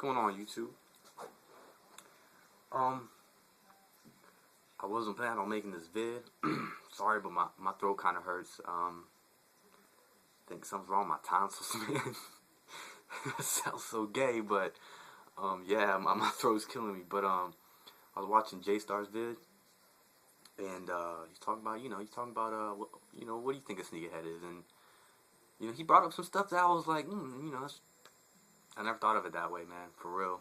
going on, YouTube? Um, I wasn't planning on making this vid. Sorry, but my throat kind of hurts. I think something's wrong with my tonsils, man. That sounds so gay, but yeah, my throat's killing me. But I was watching Jstar's vid, and he's talking about, what do you think a sneakerhead is? And he brought up some stuff that I was like, I never thought of it that way, man, for real.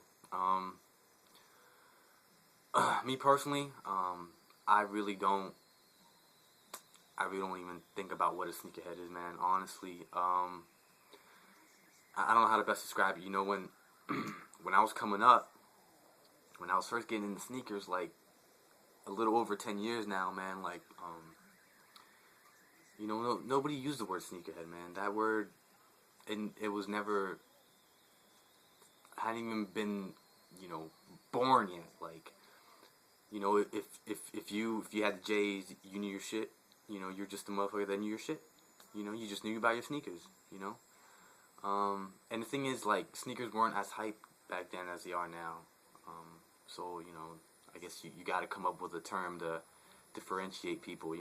Me personally, I really don't even think about what a sneakerhead is, man. Honestly, I don't know how to best describe it. When when I was coming up, when I was first getting into sneakers, like a little over 10 years now, man. Like, nobody used the word sneakerhead, man. That word, and it was never, hadn't even been, born yet. Like, if you had the J's, you knew your shit. You're just a motherfucker that knew your shit. You just knew about your sneakers. And the thing is, like, sneakers weren't as hype back then as they are now. So I guess you got to come up with a term to differentiate people.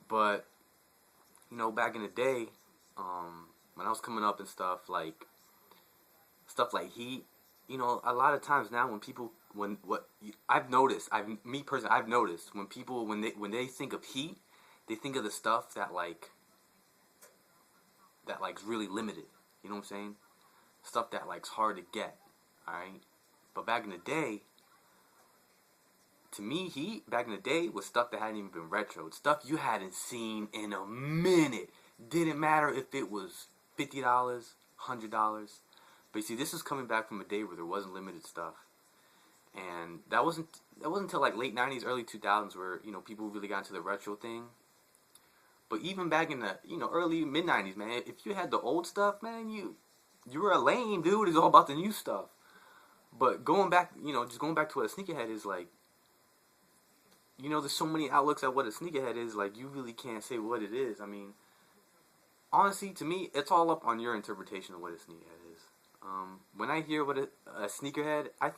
But back in the day, when I was coming up and stuff like Heat. A lot of times now I've noticed when people when they think of Heat, they think of the stuff that like's really limited. You know what I'm saying? Stuff that like's hard to get. All right. But back in the day, to me, Heat back in the day was stuff that hadn't even been retroed. Stuff you hadn't seen in a minute. Didn't matter if it was $50, $100. But you see, this is coming back from a day where there wasn't limited stuff, and that wasn't until like late '90s, early 2000s where people really got into the retro thing. But even back in the early mid '90s, man, if you had the old stuff, man, you were a lame dude. It's all about the new stuff. But going back, just going back to what a sneakerhead is like. There's so many outlooks at what a sneakerhead is. Like, you really can't say what it is. I mean, honestly, to me, it's all up on your interpretation of what a sneakerhead is. When I hear what a sneakerhead, I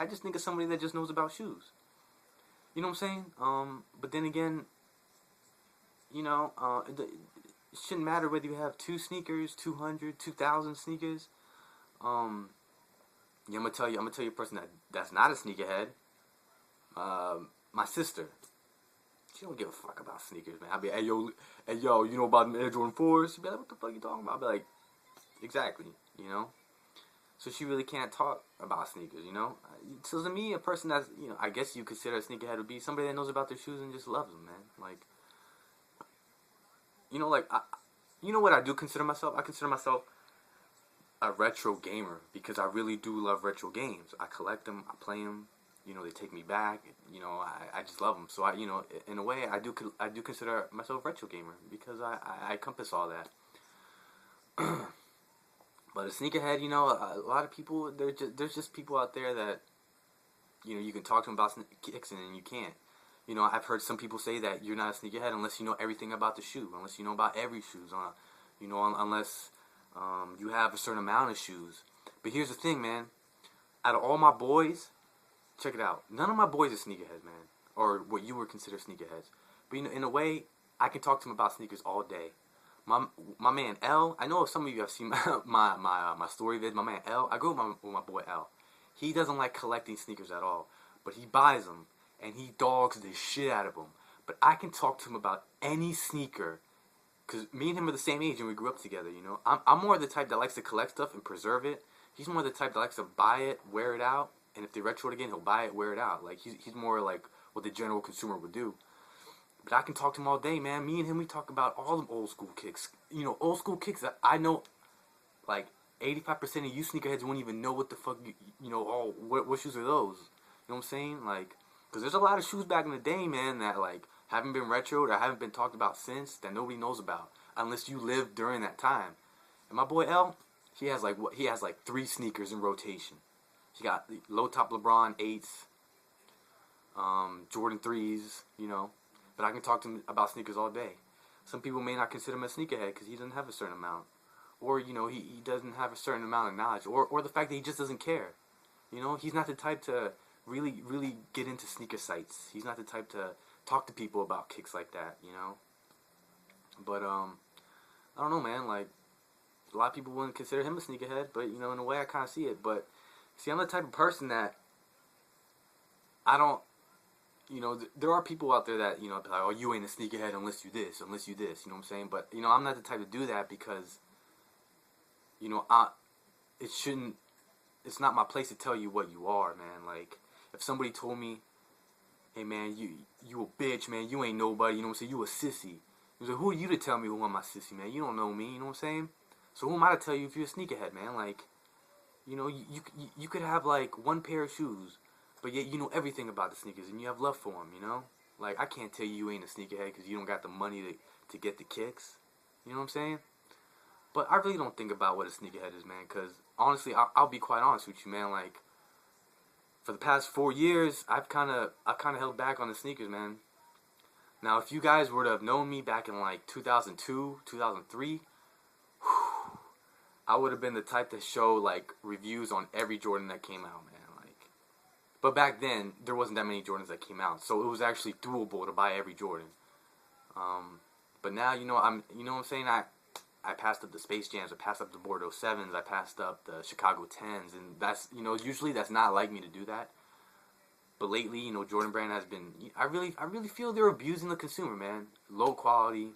just think of somebody that just knows about shoes. You know what I'm saying? But then again, it shouldn't matter whether you have 2 sneakers, 200, 2,000 sneakers. I'm gonna tell you a person that's not a sneakerhead. My sister. She don't give a fuck about sneakers, man. I'll be, hey yo, you know about the Air Jordan 4s? She'll be like, what the fuck you talking about? I'll be like, exactly, So she really can't talk about sneakers, So to me, a person that's, I guess you consider a sneakerhead would be somebody that knows about their shoes and just loves them, man. Like, what I do consider myself? I consider myself a retro gamer because I really do love retro games. I collect them, I play them. They take me back. I just love them. So in a way, I do consider myself a retro gamer because I encompass all that. But a sneakerhead, a lot of people, there's just people out there that, you can talk to them about kicks and you can't. I've heard some people say that you're not a sneakerhead unless you know everything about the shoe, unless you know about every shoes, unless you have a certain amount of shoes. But here's the thing, man. Out of all my boys, check it out. None of my boys are sneakerheads, man, or what you would consider sneakerheads. But in a way, I can talk to them about sneakers all day. My man L, I know some of you have seen my story vid. My man L, I grew up with my boy L. He doesn't like collecting sneakers at all, but he buys them and he dogs the shit out of them. But I can talk to him about any sneaker because me and him are the same age and we grew up together. I'm more the type that likes to collect stuff and preserve it. He's more the type that likes to buy it, wear it out, and if they retro it again, he'll buy it, wear it out. Like he's more like what the general consumer would do. But I can talk to him all day, man. Me and him, we talk about all them old school kicks. Old school kicks that I know, like 85% of you sneakerheads won't even know what the fuck, what shoes are those? You know what I'm saying? Like, because there's a lot of shoes back in the day, man, that like haven't been retroed or haven't been talked about since that nobody knows about unless you lived during that time. And my boy L, he has like 3 sneakers in rotation. He got low top LeBron 8s, Jordan 3s, But I can talk to him about sneakers all day. Some people may not consider him a sneakerhead because he doesn't have a certain amount. or he doesn't have a certain amount of knowledge, or the fact that he just doesn't care. He's not the type to really get into sneaker sites. He's not the type to talk to people about kicks like that. But I don't know, man. Like, a lot of people wouldn't consider him a sneakerhead, but in a way I kind of see it. But see, I'm the type of person that I don't. There are people out there that, like, oh, you ain't a sneakerhead unless you this, unless you this, you know what I'm saying? But, I'm not the type to do that because, it's not my place to tell you what you are, man. Like, if somebody told me, hey, man, you a bitch, man, you ain't nobody, you know what I'm saying, you a sissy. He was like, who are you to tell me who I'm my sissy, man? You don't know me, you know what I'm saying? So who am I to tell you if you're a sneakerhead, man? Like, you could have, like, one pair of shoes, but yet you know everything about the sneakers, and you have love for them, Like, I can't tell you ain't a sneakerhead because you don't got the money to get the kicks. You know what I'm saying? But I really don't think about what a sneakerhead is, man, because, honestly, I'll be quite honest with you, man. Like, for the past 4 years, I've kind of held back on the sneakers, man. Now, if you guys were to have known me back in, like, 2002, 2003, I would have been the type to show, like, reviews on every Jordan that came out, man. But back then, there wasn't that many Jordans that came out, so it was actually doable to buy every Jordan. But now, you know what I'm saying? I passed up the Space Jams, I passed up the Bordeaux 7s, I passed up the Chicago 10s, and that's, usually that's not like me to do that. But lately, Jordan Brand has been, I really feel they're abusing the consumer, man. Low quality,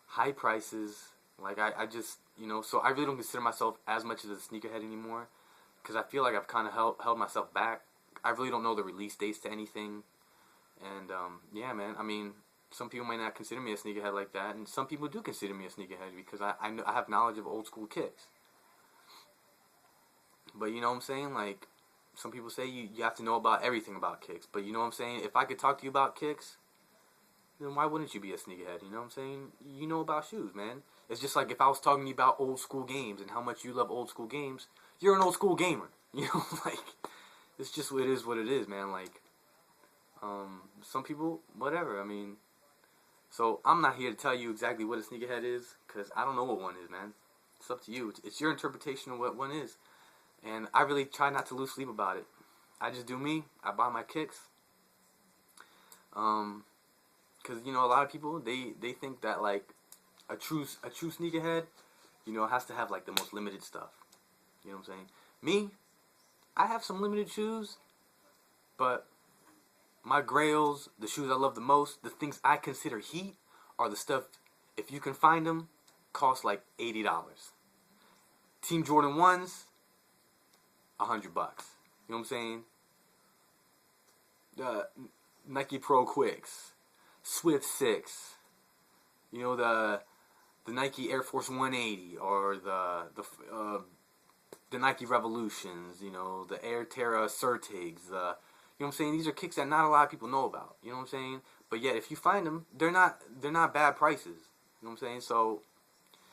high prices, like, I just, so I really don't consider myself as much as a sneakerhead anymore, because I feel like I've kind of held myself back. I really don't know the release dates to anything. And, yeah, man, I mean, some people might not consider me a sneakerhead like that, and some people do consider me a sneakerhead because I have knowledge of old school kicks. But you know what I'm saying? Like, some people say you have to know about everything about kicks. But you know what I'm saying? If I could talk to you about kicks, then why wouldn't you be a sneakerhead? You know what I'm saying? You know about shoes, man. It's just like if I was talking to you about old school games and how much you love old school games, you're an old school gamer. Like, it's just what it is, man. Like, some people, whatever, I mean. So, I'm not here to tell you exactly what a sneakerhead is, because I don't know what one is, man. It's up to you. It's your interpretation of what one is. And I really try not to lose sleep about it. I just do me. I buy my kicks. Because, a lot of people, they think that, like, a true sneakerhead, has to have, like, the most limited stuff. You know what I'm saying? Me, I have some limited shoes, but my grails, the shoes I love the most, the things I consider heat, are the stuff, if you can find them, cost like $80. Team Jordan 1s, $100. You know what I'm saying? The Nike Pro Quicks, Swift 6, the Nike Air Force 180, or the Nike Revolutions, the Air Terra Certigs, you know what I'm saying? These are kicks that not a lot of people know about, you know what I'm saying? But yet, if you find them, they're not bad prices, you know what I'm saying? So,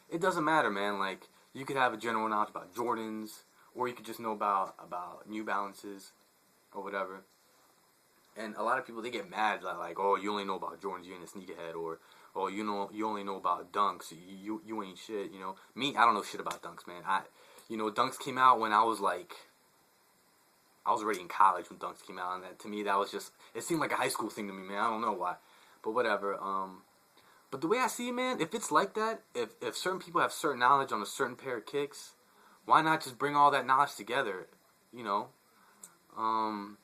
it doesn't matter, man. Like, you could have a general knowledge about Jordans, or you could just know about New Balances, or whatever. And a lot of people, they get mad, like, oh, you only know about Jordans, you ain't a sneakerhead, or, oh, you only know about Dunks, you ain't shit, Me, I don't know shit about Dunks, man. Dunks came out when I was already in college when Dunks came out, and that, to me, that was just, it seemed like a high school thing to me, man. I don't know why, but whatever. But the way I see it, man, if it's like that, if certain people have certain knowledge on a certain pair of kicks, why not just bring all that knowledge together, And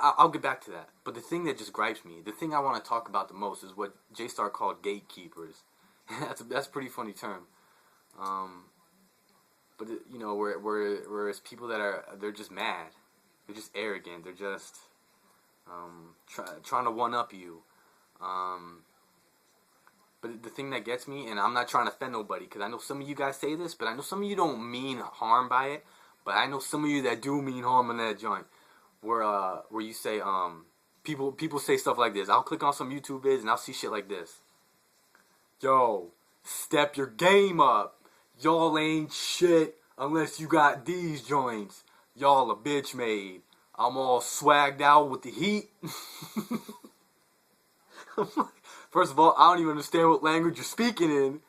I'll get back to that. But the thing that just gripes me, the thing I want to talk about the most is what Jstar called gatekeepers. That's a pretty funny term. But whereas people they're just mad, they're just arrogant, they're just trying to one up you. But the thing that gets me, and I'm not trying to offend nobody, because I know some of you guys say this, but I know some of you don't mean harm by it. But I know some of you that do mean harm in that joint, where you say people say stuff like this. I'll click on some YouTube vids and I'll see shit like this. Yo, step your game up. Y'all ain't shit unless you got these joints. Y'all a bitch made. I'm all swagged out with the heat. First of all, I don't even understand what language you're speaking in.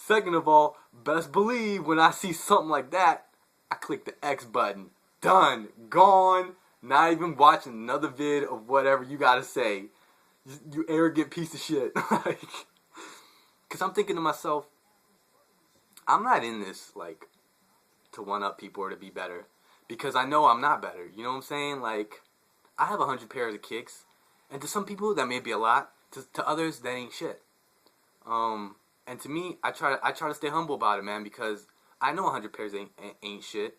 Second of all, best believe when I see something like that, I click the X button. Done. Gone. Not even watching another vid of whatever you gotta say. You arrogant piece of shit. Like, cause I'm thinking to myself, I'm not in this like to one up people or to be better, because I know I'm not better. You know what I'm saying? Like, I have 100 pairs of kicks, and to some people that may be a lot. To others that ain't shit. And to me, I try to stay humble about it, man, because I know 100 pairs ain't shit,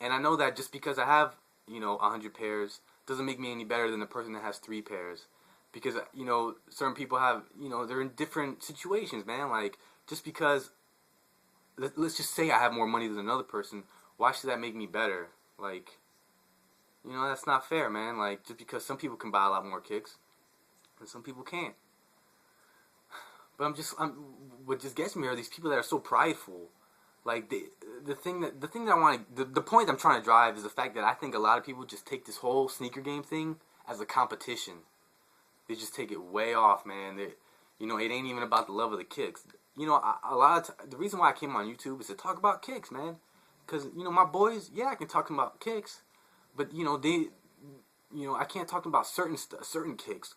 and I know that just because I have 100 pairs doesn't make me any better than the person that has 3 pairs. Because, certain people have, they're in different situations, man. Like, just because, let's just say I have more money than another person, why should that make me better? Like, that's not fair, man. Like, just because some people can buy a lot more kicks, and some people can't. But what just gets me are these people that are so prideful. Like, the thing that I want to, the point I'm trying to drive is the fact that I think a lot of people just take this whole sneaker game thing as a competition. They just take it way off, man. It ain't even about the love of the kicks. A lot of the reason why I came on YouTube is to talk about kicks, man. Because, my boys, yeah, I can talk about kicks, but, I can't talk about certain kicks.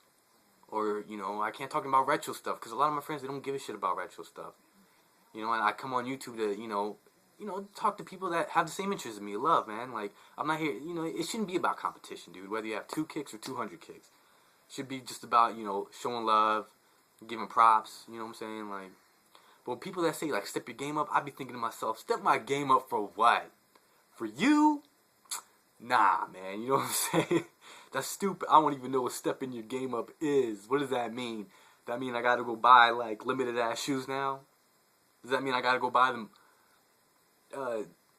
Or, I can't talk about retro stuff, because a lot of my friends, they don't give a shit about retro stuff. And I come on YouTube to, talk to people that have the same interests as me, love, man. Like, I'm not here, it shouldn't be about competition, dude, whether you have 2 kicks or 200 kicks. Should be just about, showing love, giving props, you know what I'm saying? Like, but when people that say, like, step your game up, I be thinking to myself, step my game up for what? For you? Nah, man, you know what I'm saying? That's stupid. I don't even know what stepping your game up is. What does that mean? That mean I gotta go buy, like, limited ass shoes now? Does that mean I gotta go buy them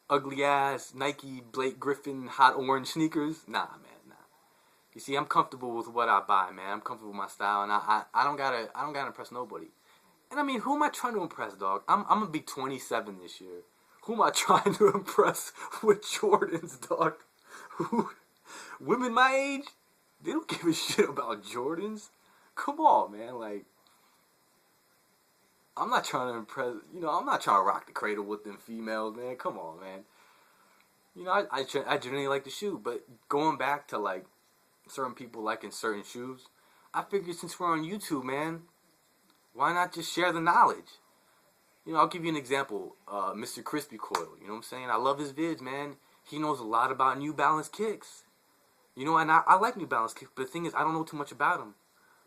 ugly ass Nike Blake Griffin hot orange sneakers? Nah, man. You see, I'm comfortable with what I buy, man. I'm comfortable with my style, and I don't gotta impress nobody. And I mean, who am I trying to impress, dog? I'm gonna be 27 this year. Who am I trying to impress with Jordans, dog? Women my age, they don't give a shit about Jordans. Come on, man. Like, I'm not trying to impress. I'm not trying to rock the cradle with them females, man. Come on, man. I generally like the shoe, but going back to like certain people liking certain shoes, I figured since we're on YouTube, man, why not just share the knowledge? I'll give you an example. Mr. Crispy Coil, you know what I'm saying? I love his vids, man. He knows a lot about New Balance kicks. And I like New Balance kicks, but the thing is, I don't know too much about them.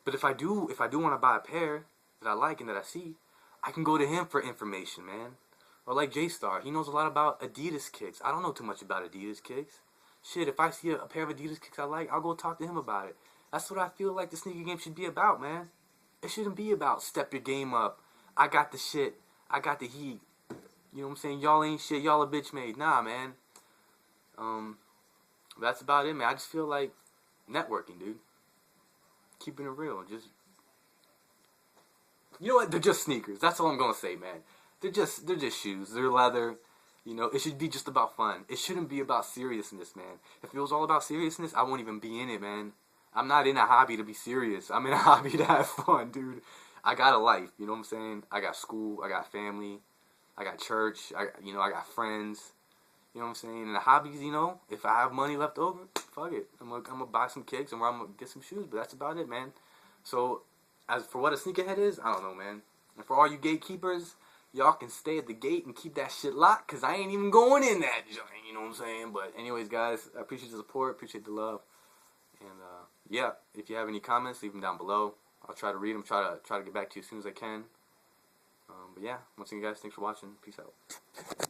But if I do want to buy a pair that I like and that I see, I can go to him for information, man. Or like Jstar, he knows a lot about Adidas kicks. I don't know too much about Adidas kicks. Shit, if I see a pair of Adidas kicks I like, I'll go talk to him about it. That's what I feel like the sneaker game should be about, man. It shouldn't be about step your game up. I got the shit. I got the heat. You know what I'm saying? Y'all ain't shit. Y'all a bitch made. Nah, man. That's about it, man. I just feel like networking, dude. Keeping it real. Just, you know what? They're just sneakers. That's all I'm gonna say, man. They're just shoes. They're leather. It should be just about fun. It shouldn't be about seriousness, man. If it was all about seriousness, I won't even be in it, man. I'm not in a hobby to be serious. I'm in a hobby to have fun, dude. I got a life, you know what I'm saying? I got school, I got family, I got church, I got friends. You know what I'm saying? And the hobbies, if I have money left over, fuck it. I'm gonna buy some kicks and I'm gonna get some shoes, but that's about it, man. So, as for what a sneakerhead is, I don't know, man. And for all you gatekeepers, y'all can stay at the gate and keep that shit locked, because I ain't even going in that joint, you know what I'm saying? But anyways, guys, I appreciate the support, appreciate the love. And, yeah, if you have any comments, leave them down below. I'll try to read them, try to get back to you as soon as I can. But yeah, once again, guys, thanks for watching. Peace out.